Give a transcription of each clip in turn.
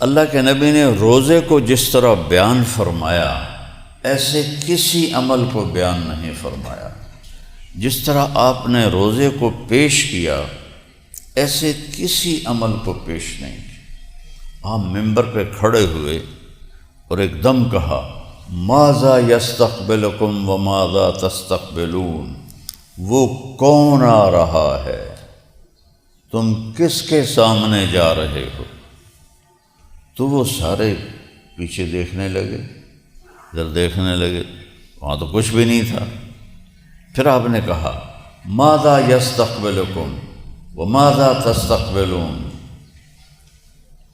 اللہ کے نبی نے روزے کو جس طرح بیان فرمایا ایسے کسی عمل کو بیان نہیں فرمایا۔ جس طرح آپ نے روزے کو پیش کیا ایسے کسی عمل کو پیش نہیں کیا۔ آپ ممبر پہ کھڑے ہوئے اور ایک دم کہا ماذا یستقبلکم وماذا تستقبلون، وہ کون آ رہا ہے، تم کس کے سامنے جا رہے ہو؟ تو وہ سارے پیچھے دیکھنے لگے، ادھر دیکھنے لگے، وہاں تو کچھ بھی نہیں تھا۔ پھر آپ نے کہا ماذا یستقبلکم وماذا تستقبلون،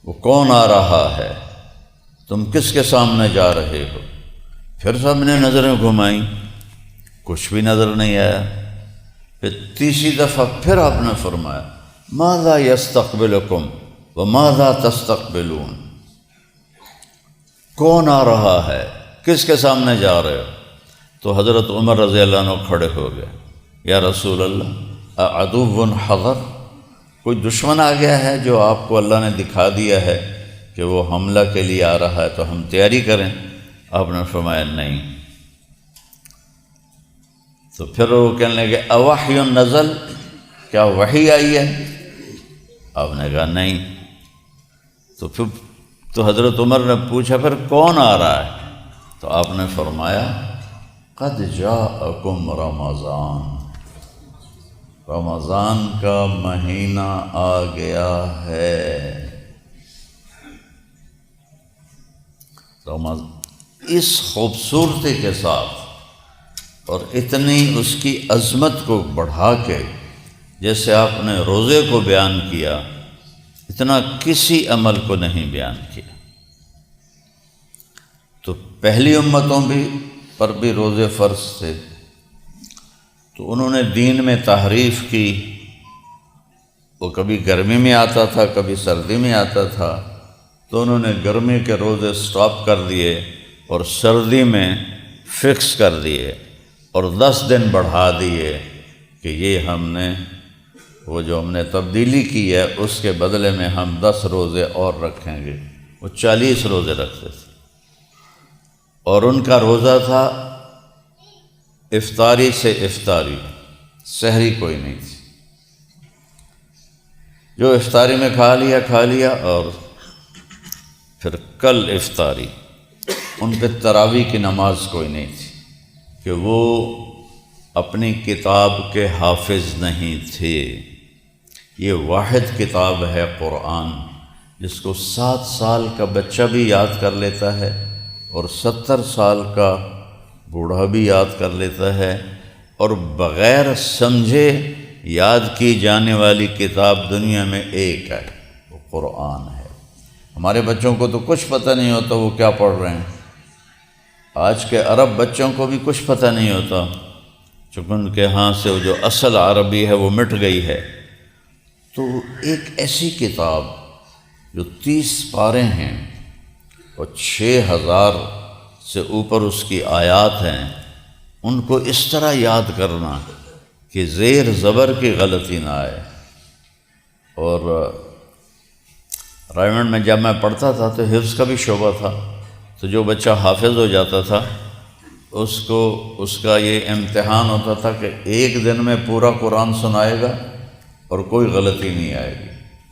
وہ کون آ رہا ہے، تم کس کے سامنے جا رہے ہو؟ پھر سب نے نظریں گھمائیں، کچھ بھی نظر نہیں آیا۔ پھر تیسری دفعہ پھر آپ نے فرمایا ماذا یستقبلکم وماذا تستقبلون، کون آ رہا ہے، کس کے سامنے جا رہے ہو؟ تو حضرت عمر رضی اللہ عنہ کھڑے ہو گئے، یا رسول اللہ عدو حضر، کوئی دشمن آ گیا ہے جو آپ کو اللہ نے دکھا دیا ہے کہ وہ حملہ کے لیے آ رہا ہے تو ہم تیاری کریں؟ آپ نے فرمایا نہیں۔ تو پھر وہ کہنے لگے اوحی نزل، کیا وحی آئی ہے؟ آپ نے کہا نہیں۔ تو حضرت عمر نے پوچھا پھر کون آ رہا ہے؟ تو آپ نے فرمایا قد جاءکم رمضان، رمضان کا مہینہ آ گیا ہے۔ اس خوبصورتی کے ساتھ اور اتنی اس کی عظمت کو بڑھا کے جیسے آپ نے روزے کو بیان کیا، اتنا کسی عمل کو نہیں بیان کیا۔ تو پہلی امتوں پر بھی روزے فرض تھے، تو انہوں نے دین میں تحریف کی، وہ کبھی گرمی میں آتا تھا کبھی سردی میں آتا تھا، تو انہوں نے گرمی کے روزے سٹاپ کر دیے اور سردی میں فکس کر دیے اور 10 دن بڑھا دیے کہ یہ ہم نے وہ جو ہم نے تبدیلی کی ہے اس کے بدلے میں ہم 10 روزے اور رکھیں گے۔ وہ 40 روزے رکھتے تھے، اور ان کا روزہ تھا افطاری سے افطاری، سحری کوئی نہیں تھی، جو افطاری میں کھا لیا اور پھر کل افطاری۔ ان پہ تراویح کی نماز کوئی نہیں تھی کہ وہ اپنی کتاب کے حافظ نہیں تھے۔ یہ واحد کتاب ہے قرآن، جس کو 7 سال کا بچہ بھی یاد کر لیتا ہے اور 70 سال کا بوڑھا بھی یاد کر لیتا ہے، اور بغیر سمجھے یاد کی جانے والی کتاب دنیا میں ایک ہے، وہ قرآن ہے۔ ہمارے بچوں کو تو کچھ پتہ نہیں ہوتا وہ کیا پڑھ رہے ہیں، آج کے عرب بچوں کو بھی کچھ پتہ نہیں ہوتا، چونکہ ان کے ہاں سے وہ جو اصل عربی ہے وہ مٹ گئی ہے۔ تو ایک ایسی کتاب جو 30 پارے ہیں اور 6000 سے اوپر اس کی آیات ہیں، ان کو اس طرح یاد کرنا کہ زیر زبر کی غلطی نہ آئے۔ اور رائمنڈ میں جب میں پڑھتا تھا تو حفظ کا بھی شعبہ تھا، تو جو بچہ حافظ ہو جاتا تھا اس کا یہ امتحان ہوتا تھا کہ 1 دن میں پورا قرآن سنائے گا اور کوئی غلطی نہیں آئے گی،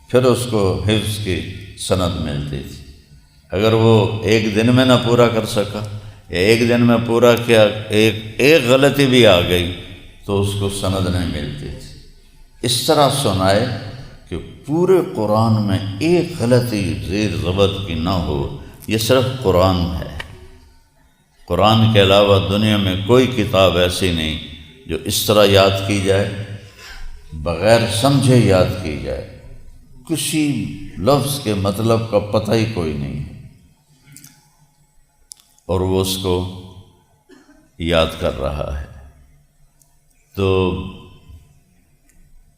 پھر اس کو حفظ کی سند ملتی تھی۔ اگر وہ 1 دن میں نہ پورا کر سکا یا 1 دن میں پورا کیا، ایک غلطی بھی آ گئی تو اس کو سند نہیں ملتی تھی۔ اس طرح سنائے کہ پورے قرآن میں ایک غلطی زیر زبر کی نہ ہو۔ یہ صرف قرآن ہے، قرآن کے علاوہ دنیا میں کوئی کتاب ایسی نہیں جو اس طرح یاد کی جائے، بغیر سمجھے یاد کی جائے، کسی لفظ کے مطلب کا پتہ ہی کوئی نہیں ہے، اور وہ اس کو یاد کر رہا ہے۔ تو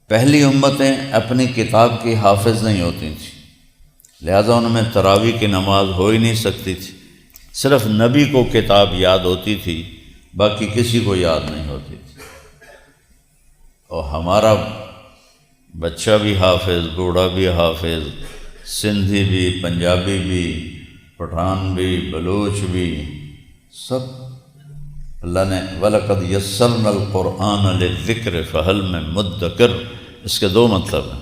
پہلی امتیں اپنی کتاب کی حافظ نہیں ہوتی تھیں، لہذا ان میں تراویح کی نماز ہو ہی نہیں سکتی تھی۔ صرف نبی کو کتاب یاد ہوتی تھی، باقی کسی کو یاد نہیں ہوتی تھی۔ اور ہمارا بچہ بھی حافظ، بوڑھا بھی حافظ، سندھی بھی، پنجابی بھی، پٹھان بھی، بلوچ بھی، سب اللہ نے وَلَقَدْ يَسَّرْنَا الْقُرْآنَ لِلذِّكْرِ فَهَلْ مِن مُدَّكِرٍ، اس کے دو مطلب ہیں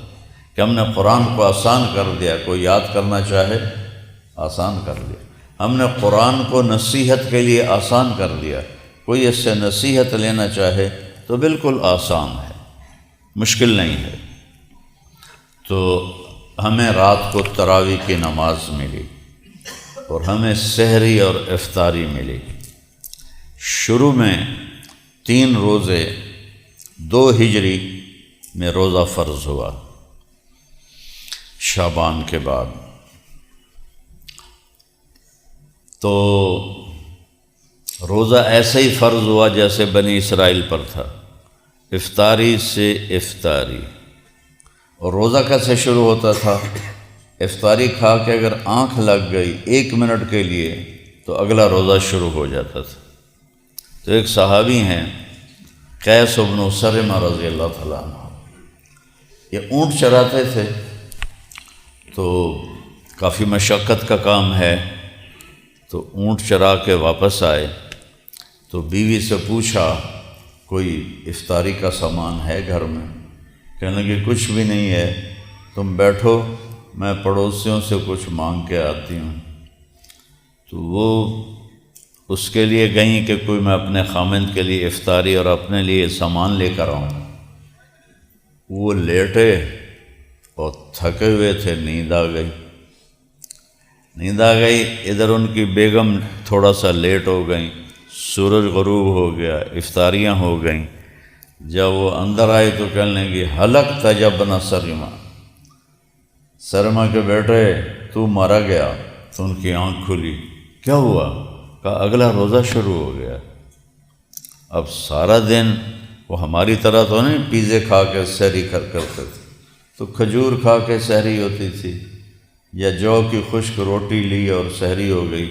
کہ ہم نے قرآن کو آسان کر دیا، کوئی یاد کرنا چاہے آسان کر دیا۔ ہم نے قرآن کو نصیحت کے لیے آسان کر دیا، کوئی اس سے نصیحت لینا چاہے تو بالکل آسان ہے، مشکل نہیں ہے۔ تو ہمیں رات کو تراویح کی نماز ملی اور ہمیں سحری اور افطاری ملی۔ شروع میں 3 روزے 2 ہجری میں روزہ فرض ہوا شعبان کے بعد، تو روزہ ایسے ہی فرض ہوا جیسے بنی اسرائیل پر تھا، افطاری سے افطاری۔ اور روزہ کیسے شروع ہوتا تھا؟ افطاری کھا کے اگر آنکھ لگ گئی 1 منٹ کے لیے تو اگلا روزہ شروع ہو جاتا تھا۔ تو ایک صحابی ہیں قیس بن سرمہ رضی اللہ تعالیٰ عنہ، یہ اونٹ چراتے تھے، تو کافی مشقت کا کام ہے، تو اونٹ چرا کے واپس آئے تو بیوی سے پوچھا کوئی افطاری کا سامان ہے گھر میں؟ کہنے لگے کچھ بھی نہیں ہے، تم بیٹھو میں پڑوسیوں سے کچھ مانگ کے آتی ہوں۔ تو وہ اس کے لیے گئیں کہ کوئی میں اپنے خامند کے لیے افطاری اور اپنے لیے سامان لے کر آؤں۔ وہ لیٹے اور تھکے ہوئے تھے، نیند آ گئی۔ ادھر ان کی بیگم تھوڑا سا لیٹ ہو گئیں، سورج غروب ہو گیا، افطاریاں ہو گئیں۔ جب وہ اندر آئے تو کہنے لگی ہلکت جب نہ سرمہ کے بیٹے تو مارا گیا۔ تو ان کی آنکھ کھلی، کیا ہوا؟ کہا اگلا روزہ شروع ہو گیا۔ اب سارا دن وہ ہماری طرح تو نہیں پیزے کھا کے سحری کرتے تھے، تو کھجور کھا کے سحری ہوتی تھی، یا جو کی خشک روٹی لی اور سحری ہو گئی۔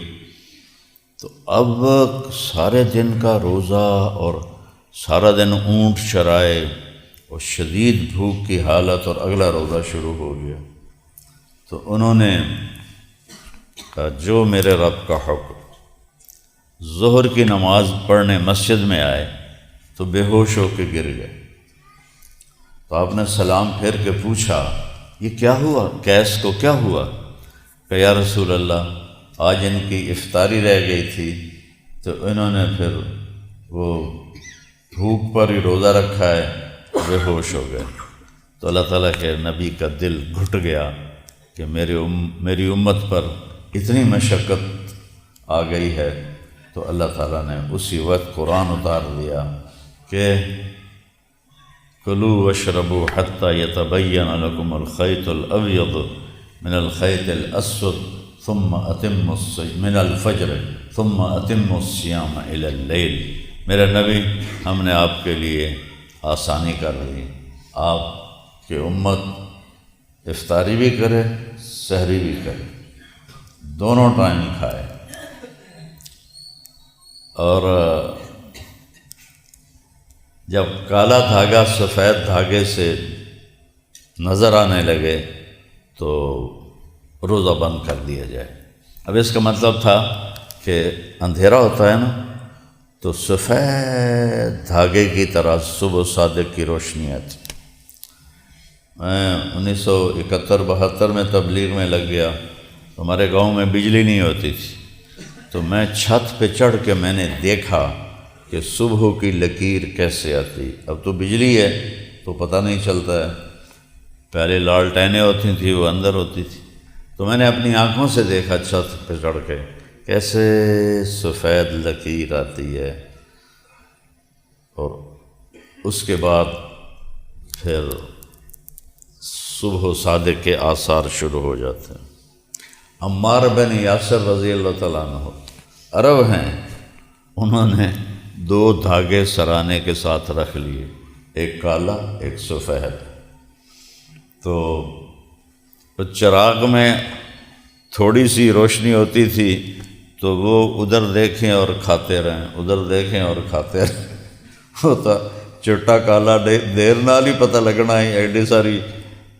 تو اب سارے دن کا روزہ اور سارا دن اونٹ چرائے اور شدید بھوک کی حالت، اور اگلا روزہ شروع ہو گیا۔ تو انہوں نے کہا جو میرے رب کا حکم۔ ظہر کی نماز پڑھنے مسجد میں آئے تو بے ہوش ہو کے گر گئے۔ تو آپ نے سلام پھیر کے پوچھا یہ کیا ہوا؟ قیس کو کیا ہوا؟ کہ یا رسول اللہ آج ان کی افطاری رہ گئی تھی، تو انہوں نے پھر وہ بھوک پر ہی روزہ رکھا ہے، بے ہوش ہو گئے۔ تو اللہ تعالیٰ کے نبی کا دل گھٹ گیا کہ میری امت پر اتنی مشقت آ گئی ہے۔ تو اللہ تعالیٰ نے اسی وقت قرآن اتار دیا کہ کلوا واشربوا حتى يتبين لكم الخيط الأبيض من الخيط الأسود ثم أتموا من الفجر ثم أتموا الصيام إلى الليل۔ میرے نبی ہم نے آپ کے لیے آسانی کر دی، آپ کی امت افطاری بھی کرے سحری بھی کرے، دونوں ٹائم کھائے۔ اور جب کالا دھاگا سفید دھاگے سے نظر آنے لگے تو روزہ بند کر دیا جائے۔ اب اس کا مطلب تھا کہ اندھیرا ہوتا ہے نا، تو سفید دھاگے کی طرح صبح صادق کی روشنی آتی۔ میں 1971-72 میں تبلیغ میں لگ گیا، تو ہمارے گاؤں میں بجلی نہیں ہوتی تھی، تو میں چھت پہ چڑھ کے میں نے دیکھا کہ صبح کی لکیر کیسے آتی۔ اب تو بجلی ہے تو پتہ نہیں چلتا ہے، پہلے لالٹینیں ہوتی تھیں وہ اندر ہوتی تھی، تو میں نے اپنی آنکھوں سے دیکھا چھت پہ چڑھ کے کیسے سفید لکیر آتی ہے، اور اس کے بعد پھر صبح صادق کے آثار شروع ہو جاتے ہیں۔ عمار بن یاسر رضی اللہ تعالیٰ عنہ عرب ہیں، انہوں نے 2 دھاگے سرانے کے ساتھ رکھ لیے، ایک کالا ایک سفید۔ تو چراغ میں تھوڑی سی روشنی ہوتی تھی تو وہ ادھر دیکھیں اور کھاتے رہیں، ادھر دیکھیں اور کھاتے رہیں، ہوتا چٹا کالا دیر نال ہی پتہ لگنا ہے، ایڈی ساری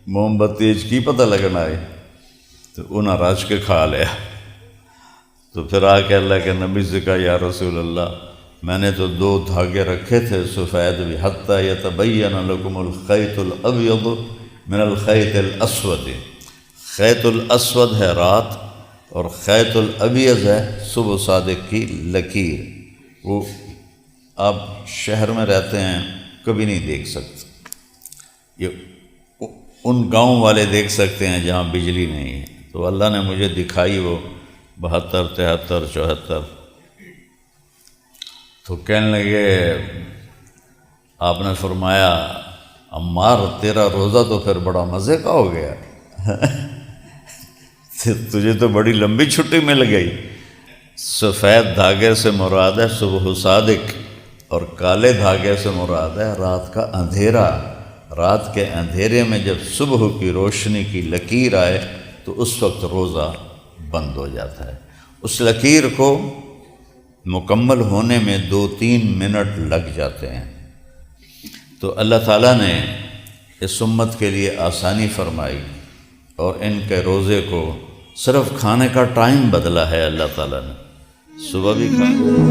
موم بتی کی پتہ لگنا ہے۔ تو انہیں رج کے کھا لیا۔ تو پھر آ کے اللہ کے نبی سے کہا یا رسول اللہ میں نے تو 2 دھاگے رکھے تھے سفید بھی، حتی یتبین لکم الخیط الابیض من الخیط الاسود۔ خیط الاسود ہے رات اور خیط الابیض ہے صبح صادق کی لکیر۔ وہ آپ شہر میں رہتے ہیں کبھی نہیں دیکھ سکتے، یہ ان گاؤں والے دیکھ سکتے ہیں جہاں بجلی نہیں ہے۔ تو اللہ نے مجھے دکھائی وہ 72 73 74۔ تو کہنے لگے آپ نے فرمایا عمار تیرا روزہ تو پھر بڑا مزے کا ہو گیا، تجھے تو بڑی لمبی چھٹی مل گئی۔ سفید دھاگے سے مراد ہے صبح صادق اور کالے دھاگے سے مراد ہے رات کا اندھیرا۔ رات کے اندھیرے میں جب صبح کی روشنی کی لکیر آئے تو اس وقت روزہ بند ہو جاتا ہے۔ اس لکیر کو مکمل ہونے میں 2-3 منٹ لگ جاتے ہیں۔ تو اللہ تعالیٰ نے اس امت کے لیے آسانی فرمائی اور ان کے روزے کو صرف کھانے کا ٹائم بدلا ہے اللہ تعالیٰ نے، صبح بھی کھانا